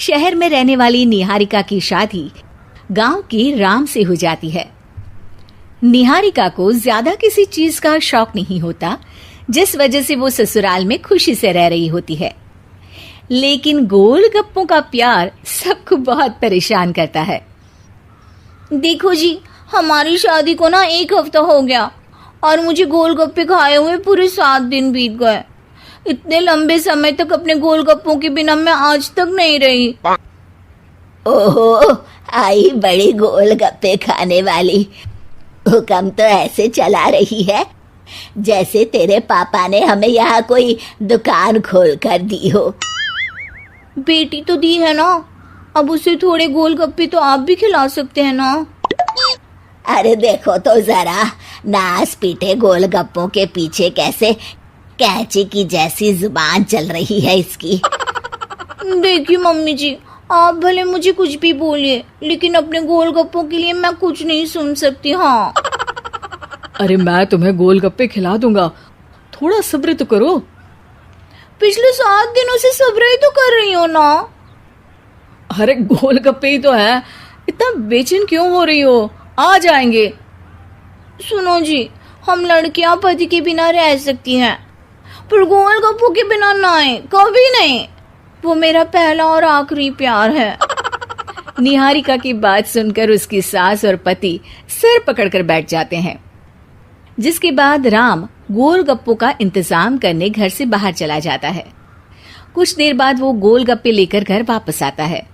शहर में रहने वाली निहारिका की शादी गांव के राम से हो जाती है। निहारिका को ज्यादा किसी चीज का शौक नहीं होता, जिस वजह से वो ससुराल में खुशी से रह रही होती है। लेकिन गोलगप्पों का प्यार सबको बहुत परेशान करता है। देखो जी, हमारी शादी को ना 1 हफ्ता हो गया और मुझे गोलगप्पे खाए हुए पूरे 7 दिन बीत गए। इतने लंबे समय तक अपने गोलगप्पों के बिना मैं आज तक नहीं रही। ओहो, आई बड़ी गोलगप्पे खाने वाली। हुक्म तो ऐसे चला रही है जैसे तेरे पापा ने हमें यहाँ कोई दुकान खोल कर दी हो। बेटी तो दी है ना, अब उसे थोड़े गोलगप्पे तो आप भी खिला सकते हैं ना। अरे देखो तो जरा, नास पीटे गोलगप्पों के पीछे कैसे कैंची की जैसी जुबान चल रही है इसकी। देखिए मम्मी जी, आप भले मुझे कुछ भी बोलिए, लेकिन अपने गोलगप्पों के लिए मैं कुछ नहीं सुन सकती। हाँ, अरे मैं तुम्हें गोलगप्पे खिला दूंगा, थोड़ा सब्र तो करो। पिछले 7 दिनों से सब्र ही तो कर रही हो ना। अरे गोलगप्पे ही तो है, इतना बेचैन क्यों हो रही हो? आ जाएंगे। सुनो जी, हम लड़कियां पति के बिना रह सकती हैं, पर गोलगप्पों के बिना नहीं, कभी नहीं। वो मेरा पहला और आखिरी प्यार है। निहारिका की बात सुनकर उसकी सास और पति सिर पकड़कर बैठ जाते हैं। जिसके बाद राम गोलगप्पों का इंतजाम करने घर से बाहर चला जाता है। कुछ देर बाद वो गोलगप्पे लेकर घर वापस आता है,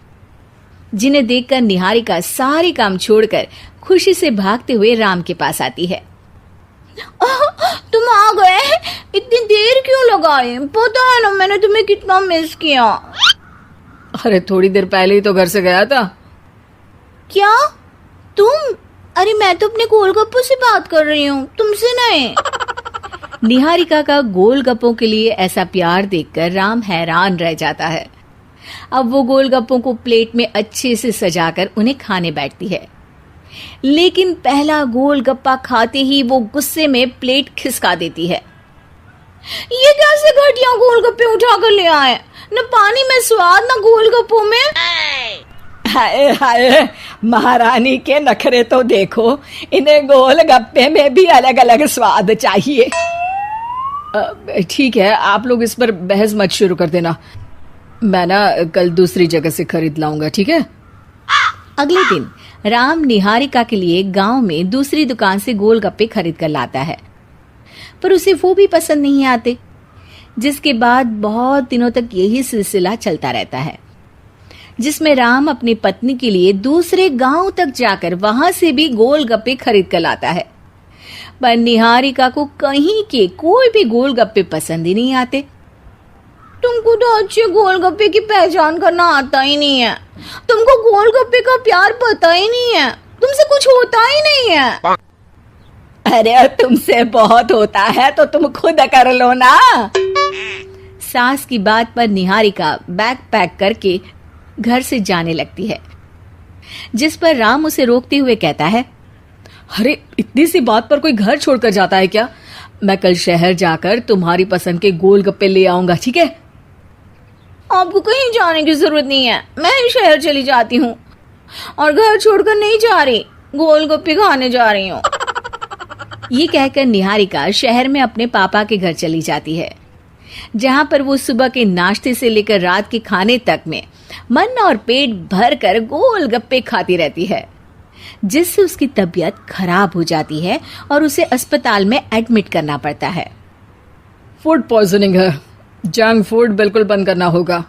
जिन्हें देखकर निहारिका सारे काम छोड़कर खुशी से भागते हुए राम के पास आती है। तुम आ गए? इतनी देर क्यों लगाए? पता है ना मैंने तुम्हें कितना मिस किया। अरे थोड़ी देर पहले ही तो घर से गया था। क्या तुम? अरे मैं तो अपने गोलगप्पों से बात कर रही हूँ, तुमसे नहीं। निहारिका का गोलगप्पों के लिए ऐसा प्यार देखकर राम हैरान रह जाता है। अब वो गोलगप्पों को प्लेट में अच्छे से सजाकर उन्हें खाने बैठती है, लेकिन पहला गोलगप्पा खाते ही वो गुस्से में प्लेट खिसका देती है। ये कैसे घटिया गोलगप्पे उठा कर ले आए? न पानी में स्वाद, न गोलगप्पों में। हाय हाय, महारानी के नखरे तो देखो, इन्हें गोलगप्पे में भी अलग अलग स्वाद चाहिए। ठीक है, आप लोग इस पर बहस मत शुरू कर देना, मैं ना कल दूसरी जगह से खरीद लाऊंगा, ठीक है? अगले दिन राम निहारिका के लिए गांव में दूसरी दुकान से गोलगप्पे खरीद कर लाता है, पर उसे वो भी पसंद नहीं आते। जिसके बाद बहुत दिनों तक यही सिलसिला चलता रहता है, जिसमें राम अपनी पत्नी के लिए दूसरे गांव तक जाकर वहां से भी गोलगप्पे खरीद कर लाता है, पर निहारिका को कहीं के कोई भी गोलगप्पे पसंद ही नहीं आते। तुमको तो अच्छे गोलगप्पे की पहचान करना आता ही नहीं है। तुमको गोलगप्पे का प्यार पता ही नहीं है, तुमसे कुछ होता ही नहीं है। अरे तुमसे बहुत होता है तो तुम खुद कर लो ना। सास की बात पर निहारिका बैग पैक करके घर से जाने लगती है, जिस पर राम उसे रोकते हुए कहता है, अरे इतनी सी बात पर कोई घर छोड़कर जाता है क्या? मैं कल शहर जाकर तुम्हारी पसंद के गोलगप्पे ले आऊंगा, ठीक है? आपको कहीं जाने की जरूरत नहीं है, मैं ही शहर चली जाती हूँ और घर छोड़कर नहीं जा रही, गोलगप्पे खाने जा रही हूँ। ये कहकर निहारिका शहर में अपने पापा के घर चली जाती है, जहां पर वो सुबह के नाश्ते से लेकर रात के खाने तक में मन और पेट भर कर गोलगप्पे खाती रहती है, जिससे उसकी तबीयत खराब हो जाती है और उसे अस्पताल में एडमिट करना पड़ता है। फूड पॉइजनिंग है, जंक फूड बिल्कुल बंद करना होगा।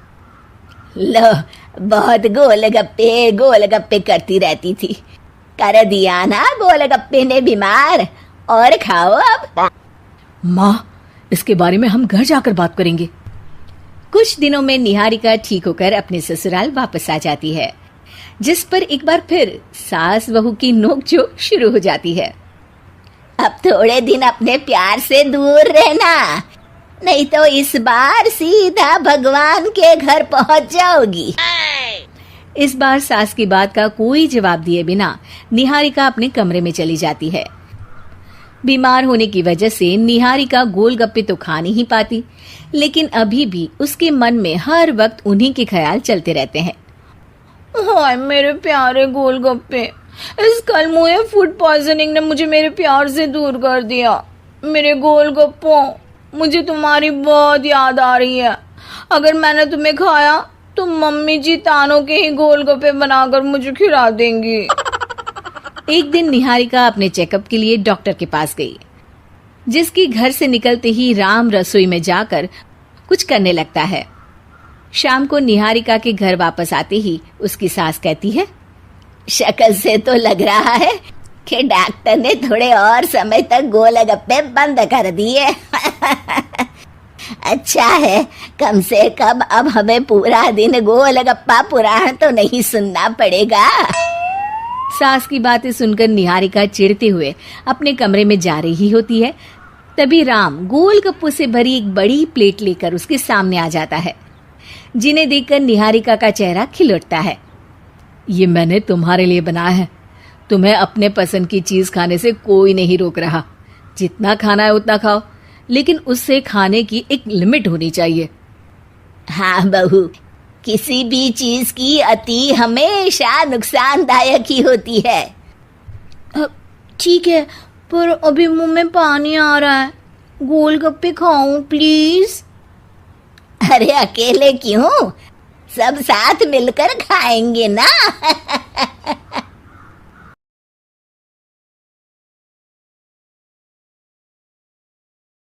लो, बहुत गोलगप्पे गोलगप्पे करती रहती थी, कर दिया ना गोलगप्पे ने बीमार। और खाओ अब। माँ, इसके बारे में हम घर जाकर बात करेंगे। कुछ दिनों में निहारिका ठीक होकर अपने ससुराल वापस आ जाती है, जिस पर एक बार फिर सास बहू की नोकझोंक शुरू हो जाती है। अब थोड़े दिन अपने प्यार से दूर रहना, नहीं तो इस बार सीधा भगवान के घर पहुंच जाओगी। इस बार सास की बात का कोई जवाब दिए बिना निहारिका अपने कमरे में चली जाती है। बीमार होने की वजह से निहारिका गोलगप्पे तो खा नहीं पाती, लेकिन अभी भी उसके मन में हर वक्त उन्हीं के ख्याल चलते रहते हैं। हाय मेरे प्यारे गोलगप्पे, इस कल मुहे फूड पॉइजनिंग ने मुझे मेरे प्यार से दूर कर दिया। मेरे गोलगप्पों, मुझे तुम्हारी बहुत याद आ रही है। अगर मैंने तुम्हें खाया तो मम्मी जी तानों के ही गोलगप्पे बनाकर मुझे खिला देंगी। एक दिन निहारिका अपने चेकअप के लिए डॉक्टर के पास गई, जिसकी घर से निकलते ही राम रसोई में जाकर कुछ करने लगता है। शाम को निहारिका के घर वापस आते ही उसकी सास कहती है, शक्ल से तो लग रहा है कि डॉक्टर ने थोड़े और समय तक गोलगप्पे बंद कर दिए। अच्छा है, कम से कम अब हमें पूरा दिन गोलगप्पा पुराण तो नहीं सुनना पड़ेगा। सास की बातें सुनकर निहारिका चिढ़ते हुए अपने कमरे में जा रही होती है। तभी राम गोलगप्पों से भरी एक बड़ी प्लेट लेकर उसके सामने आ जाता है, जिन्हें देखकर निहारिका का चेहरा खिल उठता है। ये मैंने तुम्हारे लिए बनाया है। तुम्हें अपने पसंद की चीज खाने से कोई नहीं रोक रहा। जितना खाना है उतना खाओ, लेकिन उससे खाने की एक लिमिट होनी चाहिए। हाँ बहू, किसी भी चीज की अति हमेशा नुकसानदायक ही होती है। ठीक है, पर अभी मुंह में पानी आ रहा है। गोलगप्पे खाऊं प्लीज? अरे अकेले क्यों, सब साथ मिलकर खाएंगे ना।